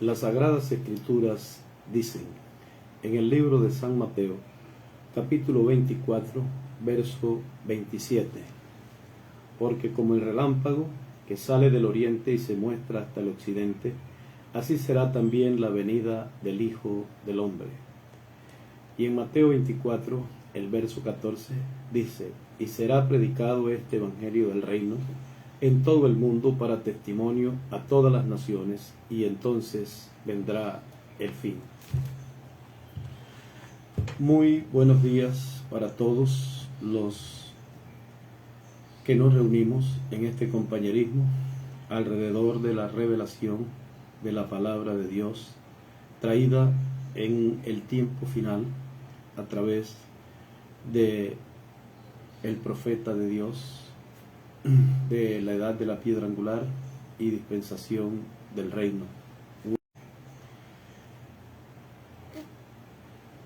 Las Sagradas Escrituras dicen en el libro de San Mateo, capítulo 24, verso 27, porque como el relámpago que sale del oriente y se muestra hasta el occidente, así será también la venida del Hijo del Hombre. Y en Mateo 24, el verso 14, dice, y será predicado este Evangelio del Reino en todo el mundo para testimonio a todas las naciones, y entonces vendrá el fin. Muy buenos días para todos los que nos reunimos en este compañerismo alrededor de la revelación de la palabra de Dios traída en el tiempo final a través de el profeta de Dios de la edad de la piedra angular y dispensación del reino.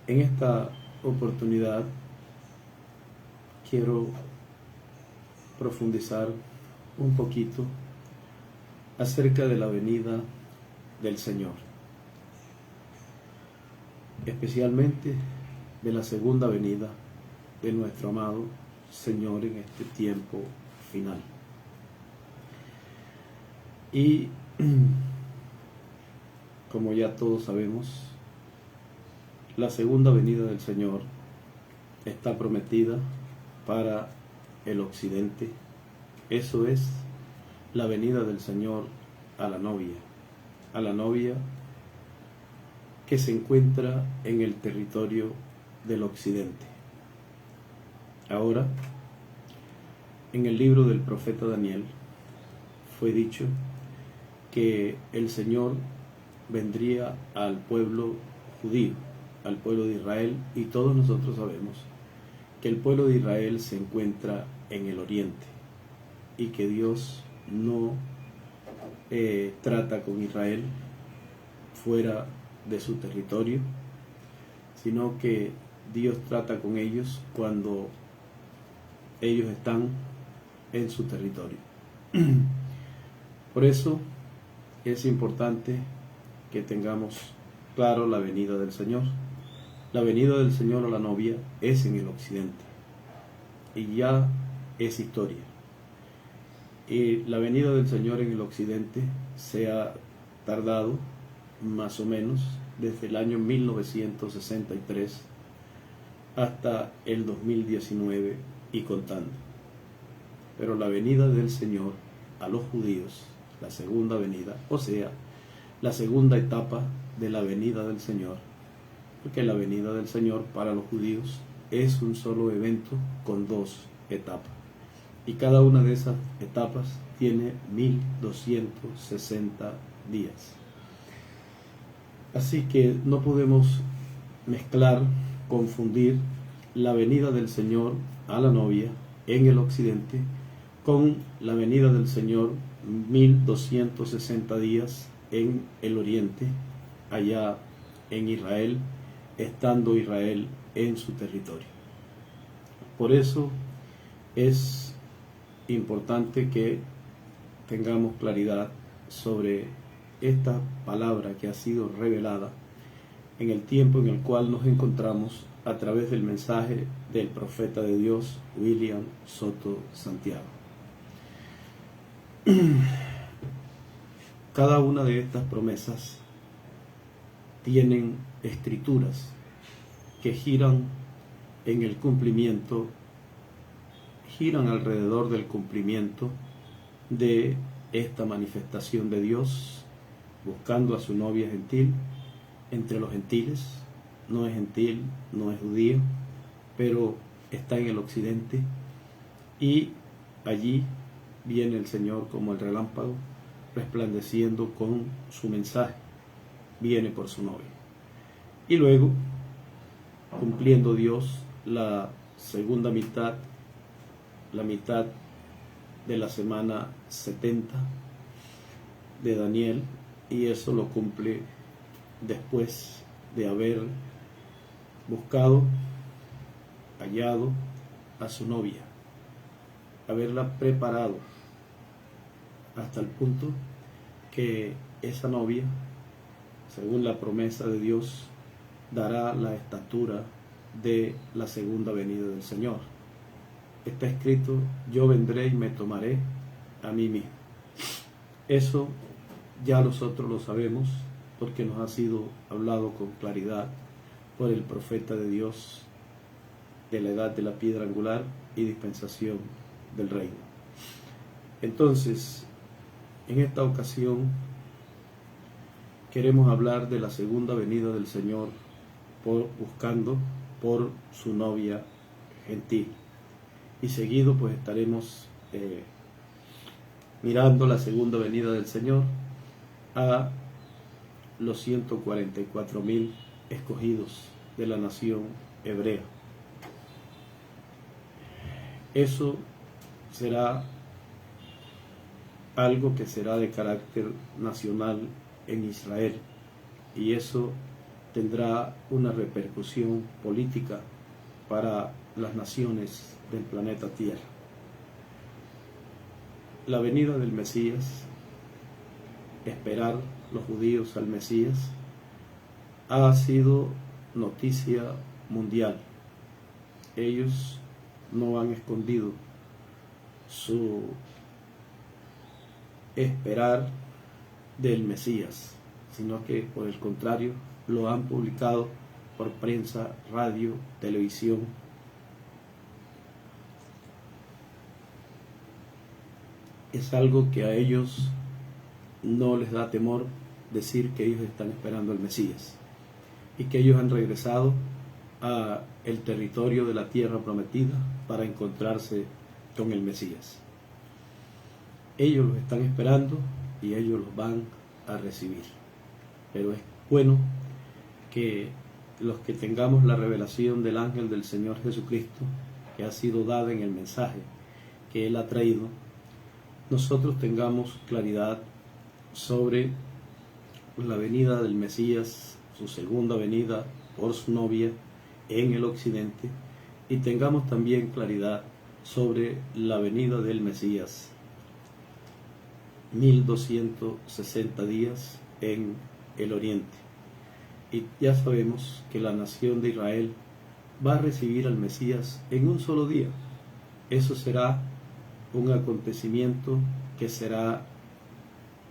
En esta oportunidad quiero profundizar un poquito acerca de la venida del Señor, especialmente de la segunda venida de nuestro amado Señor en este tiempo final. Y como ya todos sabemos, la segunda venida del Señor está prometida para el occidente. Eso es la venida del Señor a la novia que se encuentra en el territorio del occidente. Ahora, en el libro del profeta Daniel fue dicho que el Señor vendría al pueblo judío, al pueblo de Israel, y todos nosotros sabemos que el pueblo de Israel se encuentra en el oriente y que Dios no trata con Israel fuera de su territorio, sino que Dios trata con ellos cuando ellos están en su territorio. Por eso es importante que tengamos claro la venida del Señor. La venida del Señor a la novia es en el occidente y ya es historia. Y la venida del Señor en el occidente se ha tardado más o menos desde el año 1963 hasta el 2019 y contando. Pero la venida del Señor a los judíos, la segunda venida, o sea, la segunda etapa de la venida del Señor, porque la venida del Señor para los judíos es un solo evento con dos etapas. Y cada una de esas etapas tiene 1260 días. Así que no podemos mezclar, confundir la venida del Señor a la novia en el occidente con la venida del Señor 1260 días en el oriente, allá en Israel, estando Israel en su territorio. Por eso es importante que tengamos claridad sobre esta palabra que ha sido revelada en el tiempo en el cual nos encontramos a través del mensaje del profeta de Dios, William Soto Santiago. Cada una de estas promesas tienen escrituras que giran en el cumplimiento, giran alrededor del cumplimiento de esta manifestación de Dios, buscando a su novia gentil entre los gentiles. No es gentil, no es judío, pero está en el occidente, y allí viene el Señor como el relámpago, resplandeciendo con su mensaje, viene por su novia. Y luego, cumpliendo Dios la segunda mitad, la mitad de la semana 70 de Daniel, y eso lo cumple después de haber buscado, hallado a su novia, haberla preparado hasta el punto que esa novia según la promesa de Dios, dará la estatura de la segunda venida del Señor. Está escrito: yo vendré y me tomaré a mí mismo. Eso ya nosotros lo sabemos porque nos ha sido hablado con claridad por el profeta de Dios de la edad de la piedra angular y dispensación del reino. Entonces, en esta ocasión queremos hablar de la segunda venida del Señor buscando por su novia gentil. Y seguido pues estaremos mirando la segunda venida del Señor a los 144,000 escogidos de la nación hebrea. Eso será algo que será de carácter nacional en Israel, y eso tendrá una repercusión política para las naciones del planeta Tierra. La venida del Mesías, esperar los judíos al Mesías, ha sido noticia mundial. Ellos no han escondido su esperar del Mesías, sino que por el contrario lo han publicado por prensa, radio, televisión. Es algo que a ellos no les da temor decir que ellos están esperando al Mesías y que ellos han regresado a el territorio de la tierra prometida para encontrarse con el Mesías. Ellos los están esperando y ellos los van a recibir. Pero es bueno que los que tengamos la revelación del ángel del Señor Jesucristo, que ha sido dada en el mensaje que Él ha traído, nosotros tengamos claridad sobre la venida del Mesías, su segunda venida por su novia en el occidente, y tengamos también claridad sobre la venida del Mesías 1260 días en el oriente. Y ya sabemos que la nación de Israel va a recibir al Mesías en un solo día. Eso será un acontecimiento que será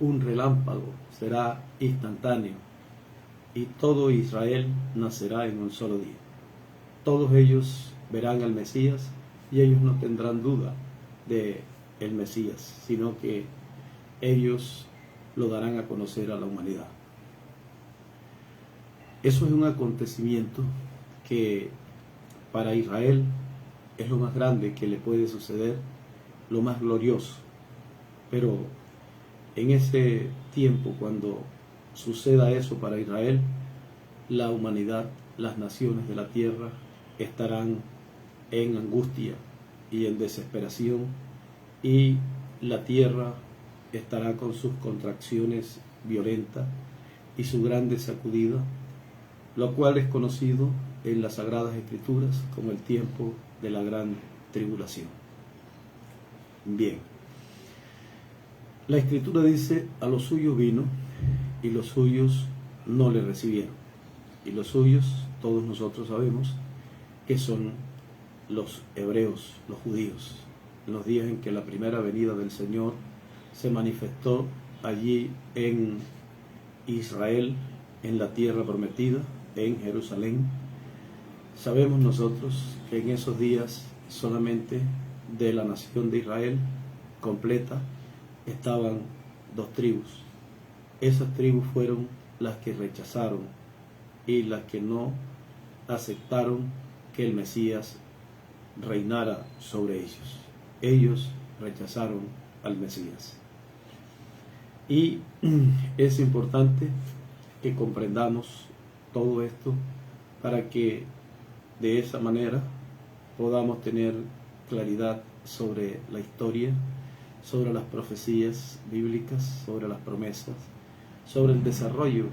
un relámpago, será instantáneo, y todo Israel nacerá en un solo día. Todos ellos verán al Mesías y ellos no tendrán duda de el Mesías, sino que ellos lo darán a conocer a la humanidad. Eso es un acontecimiento que para Israel es lo más grande que le puede suceder, lo más glorioso. Pero en ese tiempo, cuando suceda eso para Israel, la humanidad, las naciones de la tierra estarán en angustia y en desesperación, y la tierra estará con sus contracciones violentas y su grande sacudida, lo cual es conocido en las Sagradas Escrituras como el tiempo de la gran tribulación. Bien, la Escritura dice: a los suyos vino y los suyos no le recibieron. Y los suyos, todos nosotros sabemos que son los hebreos, los judíos, en los días en que la primera venida del Señor se manifestó allí en Israel, en la tierra prometida, en Jerusalén. Sabemos nosotros que en esos días solamente de la nación de Israel completa estaban 2 tribus. Esas tribus fueron las que rechazaron y las que no aceptaron que el Mesías reinara sobre ellos. Ellos rechazaron al Mesías. Y es importante que comprendamos todo esto para que de esa manera podamos tener claridad sobre la historia, sobre las profecías bíblicas, sobre las promesas, sobre el desarrollo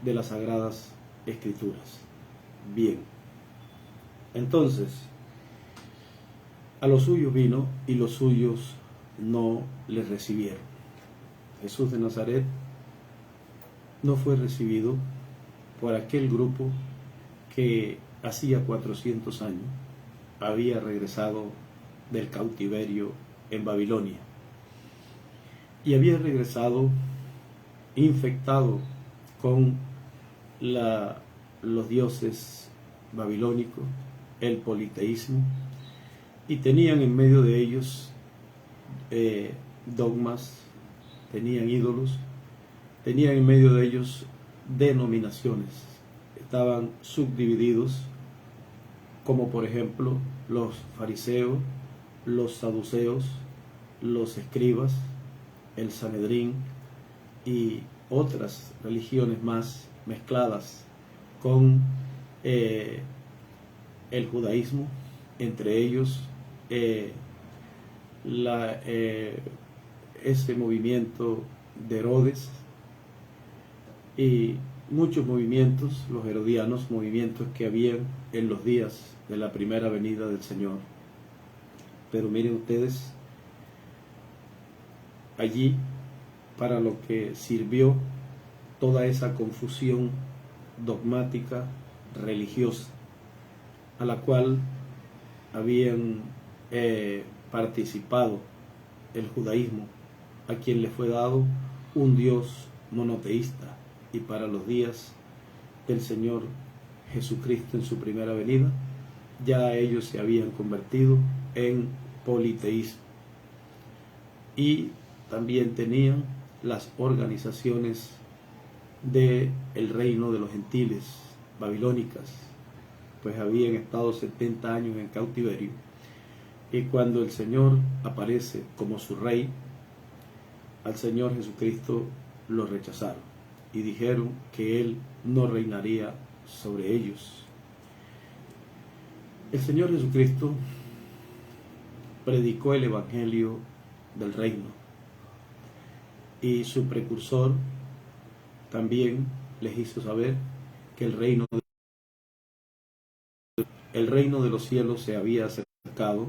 de las Sagradas Escrituras. Bien, entonces, a los suyos vino y los suyos no les recibieron. Jesús de Nazaret no fue recibido por aquel grupo que hacía 400 años había regresado del cautiverio en Babilonia y había regresado infectado con los dioses babilónicos, el politeísmo, y tenían en medio de ellos dogmas, tenían ídolos, tenían en medio de ellos denominaciones, estaban subdivididos, como por ejemplo los fariseos, los saduceos, los escribas, el Sanedrín y otras religiones más mezcladas con el judaísmo, entre ellos ese movimiento de Herodes y muchos movimientos, los herodianos, movimientos que habían en los días de la primera venida del Señor. Pero miren ustedes, allí para lo que sirvió toda esa confusión dogmática religiosa a la cual habían participado el judaísmo, a quien le fue dado un Dios monoteísta, y para los días del Señor Jesucristo en su primera venida, ya ellos se habían convertido en politeísmo. Y también tenían las organizaciones del reino de los gentiles babilónicas, pues habían estado 70 años en cautiverio, y cuando el Señor aparece como su rey, al Señor Jesucristo lo rechazaron y dijeron que Él no reinaría sobre ellos. El Señor Jesucristo predicó el Evangelio del reino, y su precursor también les hizo saber que el reino de los cielos se había acercado.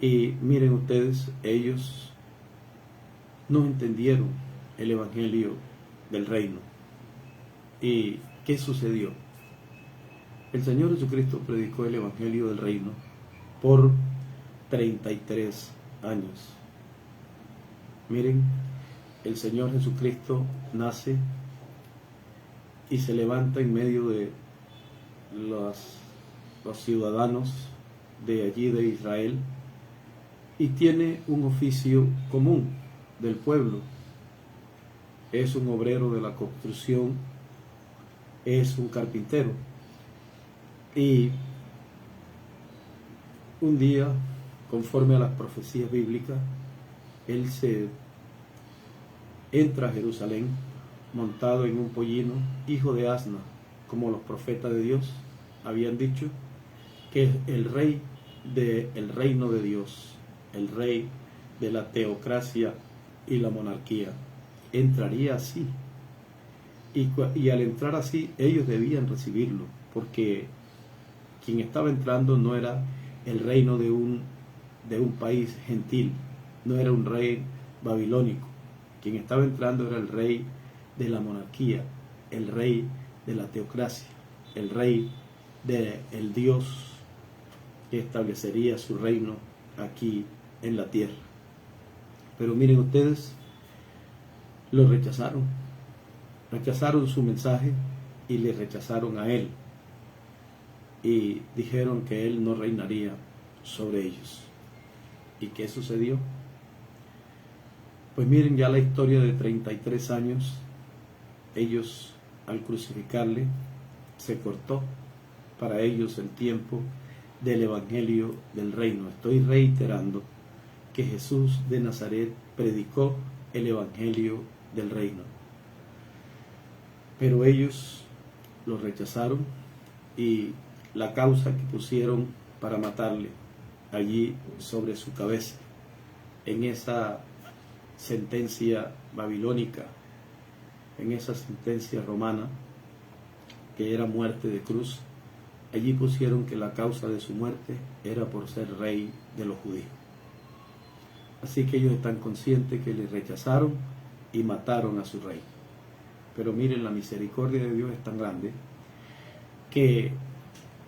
Y miren ustedes, ellos no entendieron el Evangelio del reino. ¿Y qué sucedió? El Señor Jesucristo predicó el Evangelio del reino por 33 años. Miren, el Señor Jesucristo nace y se levanta en medio de los ciudadanos de allí de Israel, y tiene un oficio común del pueblo. Es un obrero de la construcción, es un carpintero. Y un día, conforme a las profecías bíblicas, él se entra a Jerusalén montado en un pollino, hijo de asna, como los profetas de Dios habían dicho, que es el rey del reino de Dios, el rey de la teocracia y la monarquía, entraría así. Y al entrar así, ellos debían recibirlo, porque quien estaba entrando no era el reino de un país gentil, no era un rey babilónico. Quien estaba entrando era el rey de la monarquía, el rey de la teocracia, el rey del Dios que establecería su reino aquí en la tierra. Pero miren ustedes, lo rechazaron su mensaje y le rechazaron a él, y dijeron que él no reinaría sobre ellos. ¿Y qué sucedió? Pues miren ya la historia de 33 años. Ellos, al crucificarle, se cortó para ellos el tiempo del Evangelio del reino. Estoy reiterando que Jesús de Nazaret predicó el Evangelio del reino, pero ellos lo rechazaron, y la causa que pusieron para matarle allí sobre su cabeza, en esa sentencia babilónica, en esa sentencia romana, que era muerte de cruz, allí pusieron que la causa de su muerte era por ser rey de los judíos. Así que ellos están conscientes que le rechazaron y mataron a su rey. Pero miren, la misericordia de Dios es tan grande que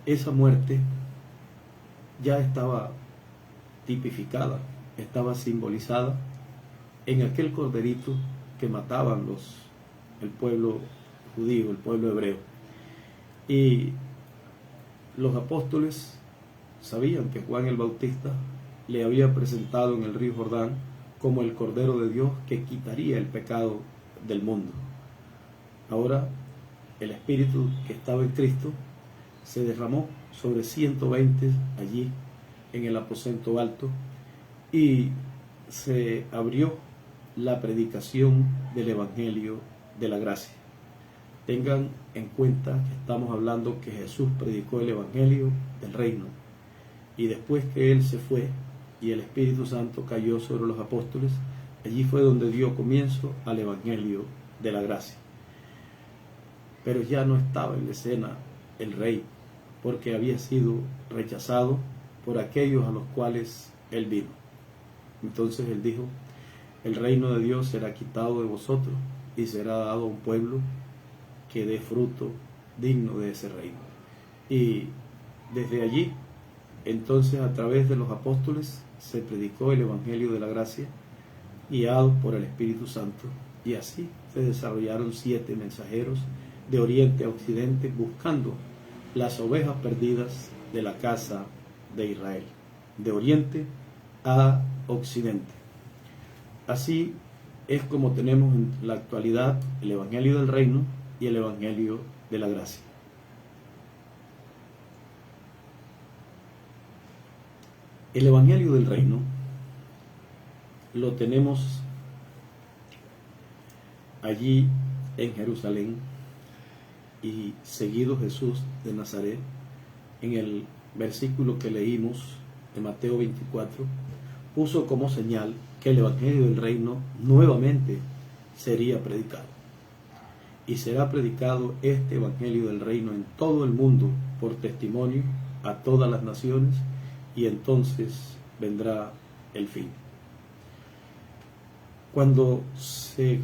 esa muerte ya estaba tipificada, estaba simbolizada en aquel corderito que mataban el pueblo judío, el pueblo hebreo. Y los apóstoles sabían que Juan el Bautista le había presentado en el río Jordán como el Cordero de Dios que quitaría el pecado del mundo. Ahora el Espíritu que estaba en Cristo se derramó sobre 120 allí en el aposento alto y se abrió la predicación del Evangelio de la gracia. Tengan en cuenta que estamos hablando que Jesús predicó el Evangelio del reino, y después que Él se fue y el Espíritu Santo cayó sobre los apóstoles, allí fue donde dio comienzo al Evangelio de la gracia. Pero ya no estaba en la escena el rey, porque había sido rechazado por aquellos a los cuales Él vino. Entonces Él dijo: el reino de Dios será quitado de vosotros y será dado a un pueblo que dé fruto digno de ese reino. Y desde allí, entonces, a través de los apóstoles se predicó el Evangelio de la gracia, guiados por el Espíritu Santo, y así se desarrollaron 7 mensajeros de oriente a occidente buscando las ovejas perdidas de la casa de Israel, de oriente a occidente. Así es como tenemos en la actualidad el Evangelio del reino y el Evangelio de la gracia. El Evangelio del reino lo tenemos allí en Jerusalén, y seguido Jesús de Nazaret, en el versículo que leímos de Mateo 24, puso como señal que el Evangelio del reino nuevamente sería predicado. Y será predicado este Evangelio del reino en todo el mundo por testimonio a todas las naciones, y entonces vendrá el fin. Cuando se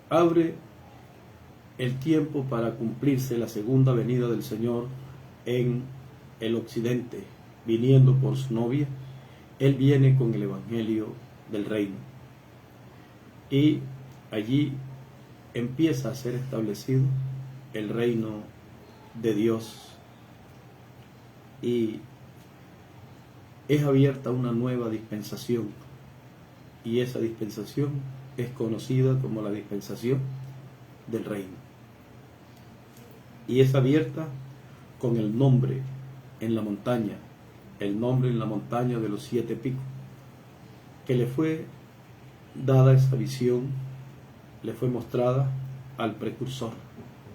abre el tiempo para cumplirse la segunda venida del Señor en el occidente, viniendo por su novia, Él viene con el Evangelio del reino. Y allí empieza a ser establecido el reino de Dios, y es abierta una nueva dispensación, y esa dispensación es conocida como la dispensación del reino, y es abierta con el nombre en la montaña, el nombre en la montaña de los 7 picos, que le fue dada esa visión, le fue mostrada al precursor,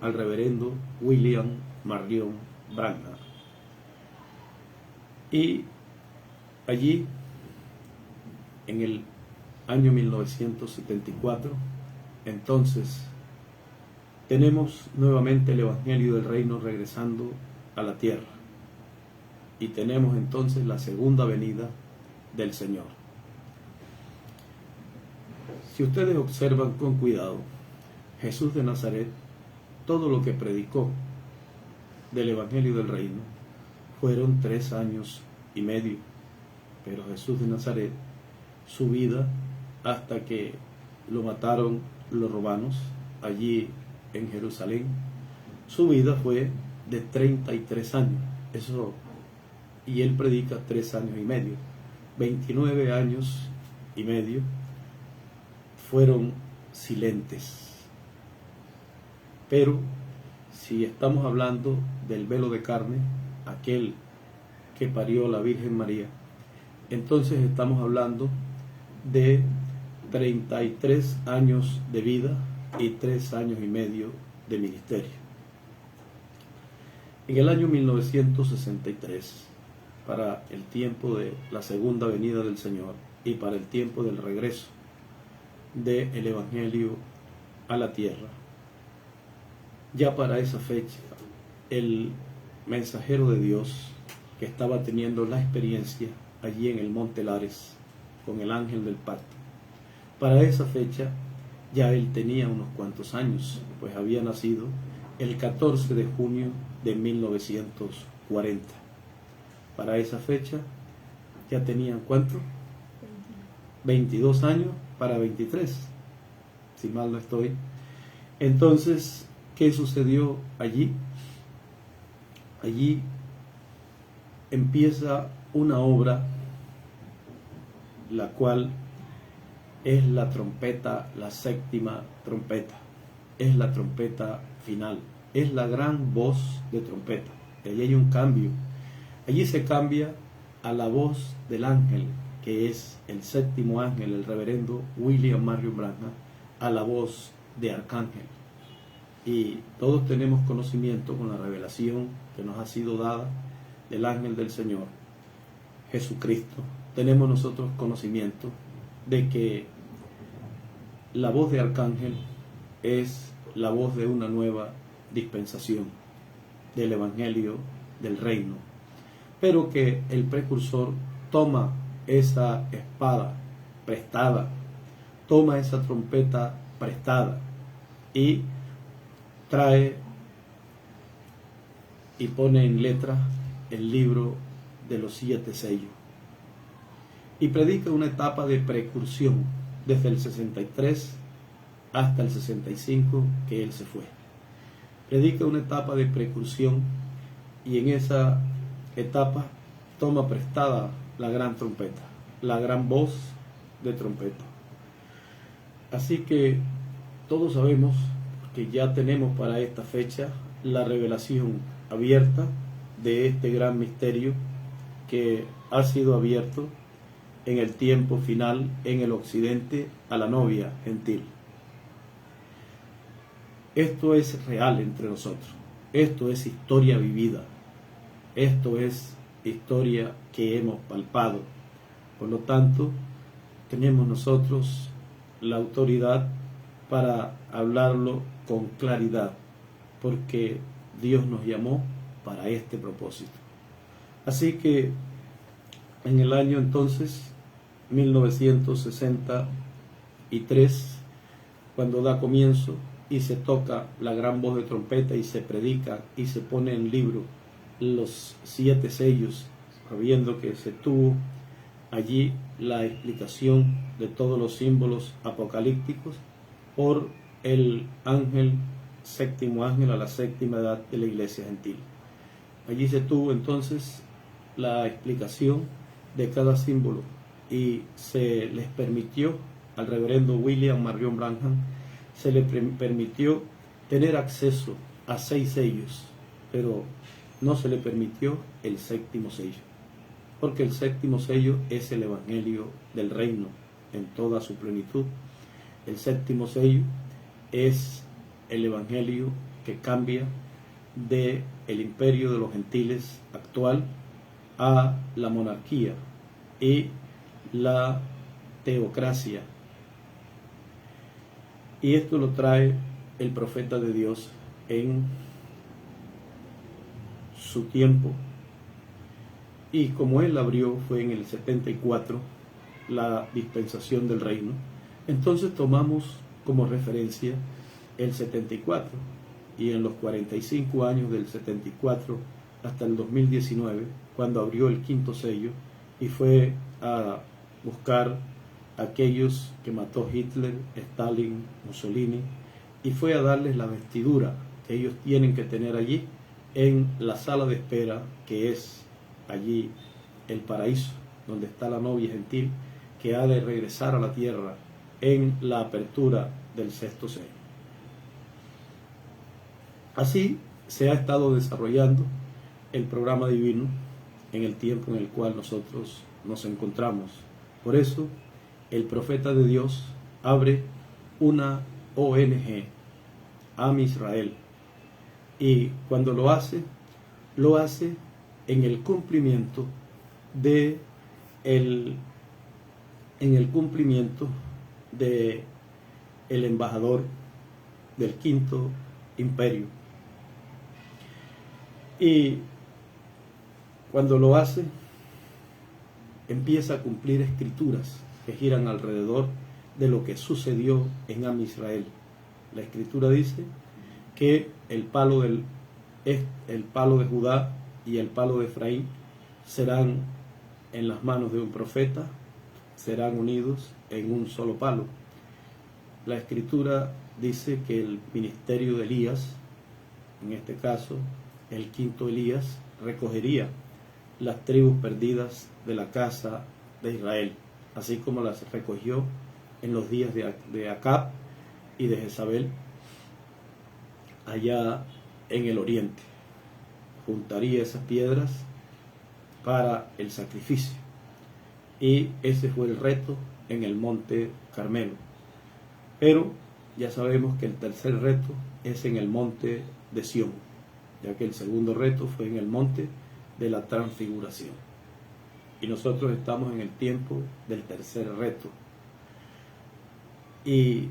al reverendo William Marion Branham. Y allí, en el año 1974, entonces tenemos nuevamente el Evangelio del reino regresando a la tierra, y tenemos entonces la segunda venida del Señor. Si ustedes observan con cuidado, Jesús de Nazaret, todo lo que predicó del Evangelio del reino fueron 3 años y medio, pero Jesús de Nazaret, su vida hasta que lo mataron los romanos allí en Jerusalén, su vida fue de 33 años. Y él predica 3 años y medio. 29 años y medio fueron silentes. Pero si estamos hablando del velo de carne, aquel que parió la Virgen María, entonces estamos hablando de 33 años de vida y 3 años y medio de ministerio. En el año 1963, para el tiempo de la segunda venida del Señor y para el tiempo del regreso del Evangelio a la tierra, ya para esa fecha, el mensajero de Dios que estaba teniendo la experiencia allí en el Monte Lares con el ángel del pacto, para esa fecha ya él tenía unos cuantos años, pues había nacido el 14 de junio de 1940. Para esa fecha ya tenían, ¿cuánto? 22 años para 23, si mal no estoy. Entonces, ¿qué sucedió allí? Allí empieza una obra, la cual es la trompeta, la séptima trompeta, es la trompeta final, es la gran voz de trompeta. Y allí hay un cambio, allí se cambia a la voz del ángel, que es el séptimo ángel, el reverendo William Marion Branham, a la voz de arcángel. Y todos tenemos conocimiento con la revelación que nos ha sido dada del ángel del Señor, Jesucristo. Tenemos nosotros conocimiento de que la voz de arcángel es la voz de una nueva dispensación del evangelio del reino, pero que el precursor toma esa espada prestada, toma esa trompeta prestada y trae y pone en letra el libro de los 7 sellos y predica una etapa de precursión desde el 63 hasta el 65 que él se fue. Predica una etapa de precursión y en esa etapa toma prestada la gran trompeta, la gran voz de trompeta. Así que todos sabemos que ya tenemos para esta fecha la revelación abierta de este gran misterio que ha sido abierto en el tiempo final en el occidente a la novia gentil. Esto es real entre nosotros, esto es historia vivida, esto es historia que hemos palpado. Por lo tanto, tenemos nosotros la autoridad para hablarlo con claridad, porque Dios nos llamó para este propósito. Así que en el año entonces 1963, cuando da comienzo y se toca la gran voz de trompeta y se predica y se pone en libro los 7 sellos, sabiendo que se tuvo allí la explicación de todos los símbolos apocalípticos por el ángel, séptimo ángel a la séptima edad de la iglesia gentil. Allí se tuvo entonces la explicación de cada símbolo y se les permitió al reverendo William Marion Branham, se le permitió tener acceso a 6 sellos, pero no se le permitió el 7º sello, porque el 7º sello es el evangelio del reino en toda su plenitud. El 7º sello es el evangelio que cambia de el imperio de los gentiles actual a la monarquía y la teocracia. Y esto lo trae el profeta de Dios en su tiempo. Y como él abrió, fue en el 74, la dispensación del reino, entonces tomamos como referencia el 74, y en los 45 años del 74 hasta el 2019, cuando abrió el 5º sello y fue a buscar a aquellos que mató Hitler, Stalin, Mussolini, y fue a darles la vestidura que ellos tienen que tener allí en la sala de espera, que es allí el paraíso, donde está la novia gentil que ha de regresar a la tierra en la apertura del 6º sello. Así se ha estado desarrollando el programa divino en el tiempo en el cual nosotros nos encontramos. Por eso, el profeta de Dios abre una ONG, Am Israel, y cuando lo hace en el cumplimiento de el embajador del 5º imperio. Y cuando lo hace, empieza a cumplir escrituras que giran alrededor de lo que sucedió en Am Israel. La Escritura dice que el palo de Judá y el palo de Efraín serán en las manos de un profeta, serán unidos en un solo palo. La Escritura dice que el ministerio de Elías, en este caso el quinto Elías, recogería las tribus perdidas de la casa de Israel, así como las recogió en los días de Acab y de Jezabel allá en el oriente. Juntaría esas piedras para el sacrificio, y ese fue el reto en el monte Carmelo. Pero ya sabemos que el tercer reto es en el monte de Sión, ya que el segundo reto fue en el monte de la transfiguración, y nosotros estamos en el tiempo del tercer reto. Y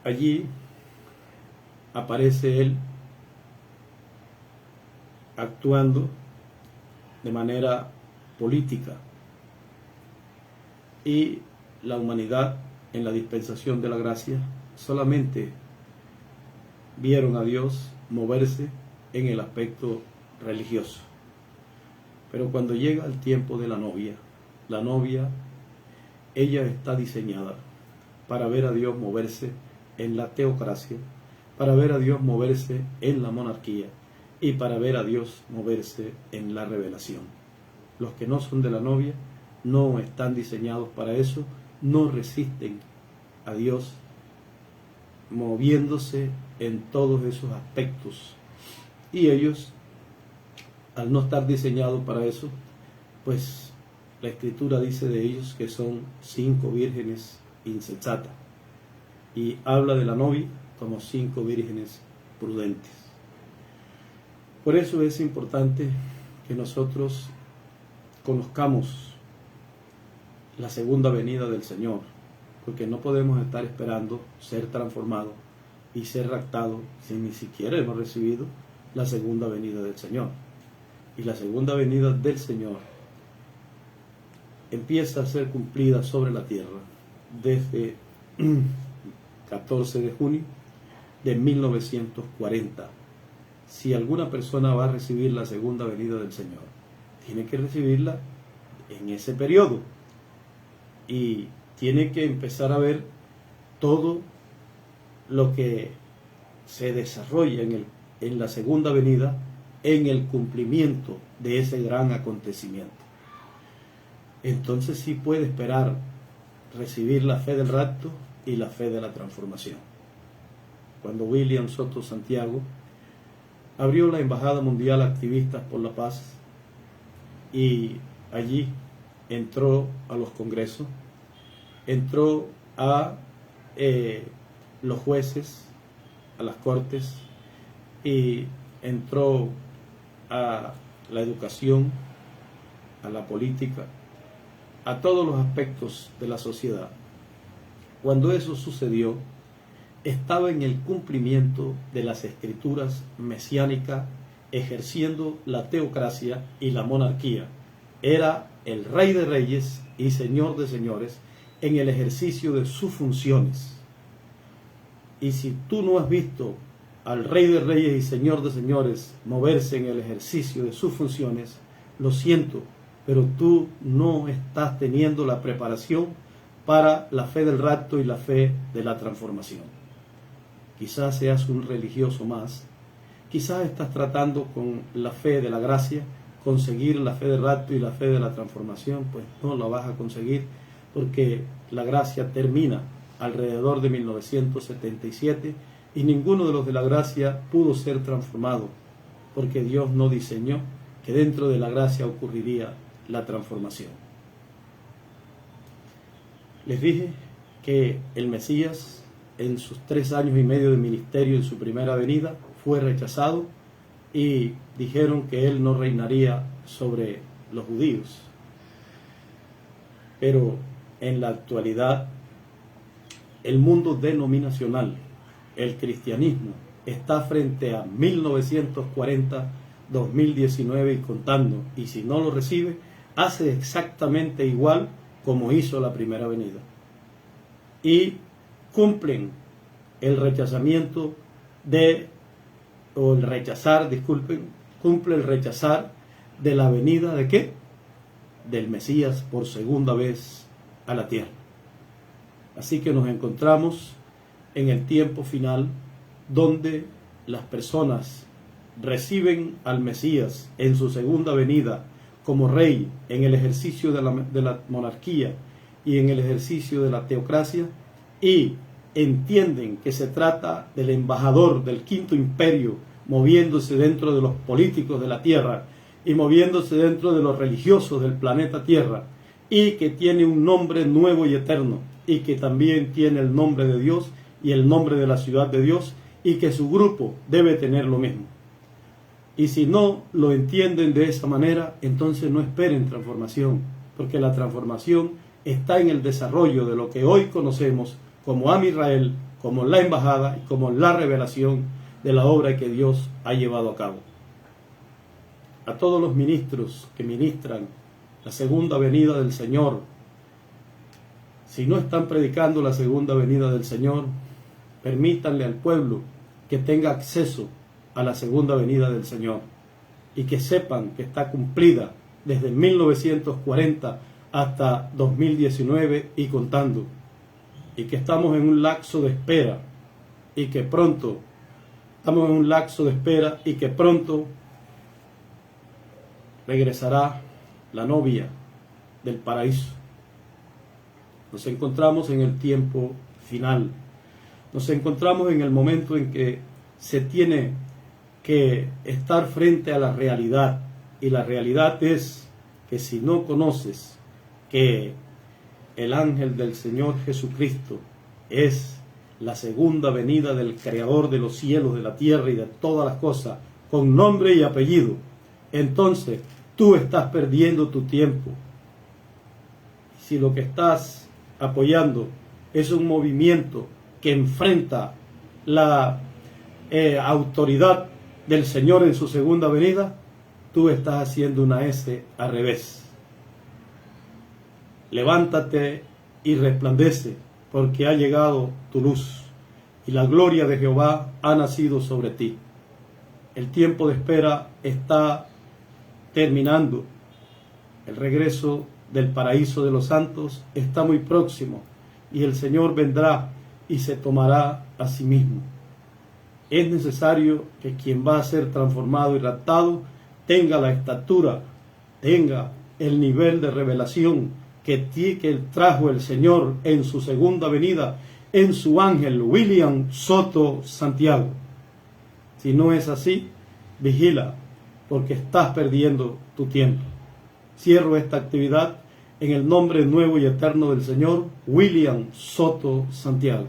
allí aparece él actuando de manera política, y la humanidad en la dispensación de la gracia solamente vieron a Dios moverse en el aspecto religioso. Pero cuando llega el tiempo de la novia, ella está diseñada para ver a Dios moverse en la teocracia, para ver a Dios moverse en la monarquía y para ver a Dios moverse en la revelación. Los que no son de la novia no están diseñados para eso, no resisten a Dios moviéndose en todos esos aspectos. Y ellos, al no estar diseñados para eso, pues la Escritura dice de ellos que son 5 vírgenes insensatas, y habla de la novia como 5 vírgenes prudentes. Por eso es importante que nosotros conozcamos la segunda venida del Señor, porque no podemos estar esperando ser transformados y ser raptados si ni siquiera hemos recibido la segunda venida del Señor. Y la segunda venida del Señor empieza a ser cumplida sobre la tierra desde 14 de junio de 1940. Si alguna persona va a recibir la segunda venida del Señor, tiene que recibirla en ese periodo, y tiene que empezar a ver todo lo que se desarrolla en la segunda venida, en el cumplimiento de ese gran acontecimiento. Entonces sí puede esperar recibir la fe del rapto y la fe de la transformación. Cuando William Soto Santiago abrió la Embajada Mundial Activistas por la Paz, y allí entró a los congresos, entró a los jueces, a las cortes, y entró a la educación, a la política, a todos los aspectos de la sociedad. Cuando eso sucedió, estaba en el cumplimiento de las escrituras mesiánicas, ejerciendo la teocracia y la monarquía. Era el Rey de Reyes y Señor de Señores en el ejercicio de sus funciones. Y si tú no has visto al Rey de Reyes y Señor de Señores moverse en el ejercicio de sus funciones, lo siento, pero tú no estás teniendo la preparación para la fe del rapto y la fe de la transformación. Quizás seas un religioso más, quizás estás tratando con la fe de la gracia conseguir la fe del rapto y la fe de la transformación. Pues no la vas a conseguir, porque la gracia termina alrededor de 1977 y ninguno de los de la gracia pudo ser transformado, porque Dios no diseñó que dentro de la gracia ocurriría la transformación. Les dije que el Mesías, en sus 3 años y medio de ministerio en su primera venida, fue rechazado, y dijeron que él no reinaría sobre los judíos. Pero en la actualidad, el mundo denominacional, el cristianismo, está frente a 1940, 2019 y contando, y si no lo recibe, hace exactamente igual como hizo la primera venida. y cumplen el rechazamiento cumple el rechazar de la venida ¿de qué? Del Mesías por segunda vez a la tierra. Así que nos encontramos en el tiempo final, donde las personas reciben al Mesías en su segunda venida como rey, en el ejercicio de la monarquía y en el ejercicio de la teocracia, y entienden que se trata del embajador del quinto imperio, moviéndose dentro de los políticos de la tierra y moviéndose dentro de los religiosos del planeta Tierra, y que tiene un nombre nuevo y eterno, y que también tiene el nombre de Dios y el nombre de la ciudad de Dios, y que su grupo debe tener lo mismo. Y si no lo entienden de esa manera, entonces no esperen transformación, porque la transformación está en el desarrollo de lo que hoy conocemos como Am Israel, como la embajada y como la revelación de la obra que Dios ha llevado a cabo. A todos los ministros que ministran la segunda venida del Señor, si no están predicando la segunda venida del Señor, permítanle al pueblo que tenga acceso a la segunda venida del Señor, y que sepan que está cumplida desde 1940 hasta 2019 y contando, y que estamos en un lapso de espera, y que pronto regresará la novia del paraíso. Nos encontramos en el tiempo final. Nos encontramos en el momento en que se tiene que estar frente a la realidad. Y la realidad es que si no conoces que el ángel del Señor Jesucristo es la segunda venida del Creador de los cielos, de la tierra y de todas las cosas, con nombre y apellido, entonces tú estás perdiendo tu tiempo. Si lo que estás apoyando es un movimiento que enfrenta la autoridad del Señor en su segunda venida, tú estás haciendo una S al revés. Levántate y resplandece, porque ha llegado tu luz y la gloria de Jehová ha nacido sobre ti. El tiempo de espera está terminando. El regreso del paraíso de los santos está muy próximo, y el Señor vendrá y se tomará a sí mismo. Es necesario que quien va a ser transformado y raptado tenga la estatura, tenga el nivel de revelación que trajo el Señor en su segunda venida en su ángel William Soto Santiago. Si no es así, vigila, porque estás perdiendo tu tiempo. Cierro esta actividad en el nombre nuevo y eterno del Señor William Soto Santiago.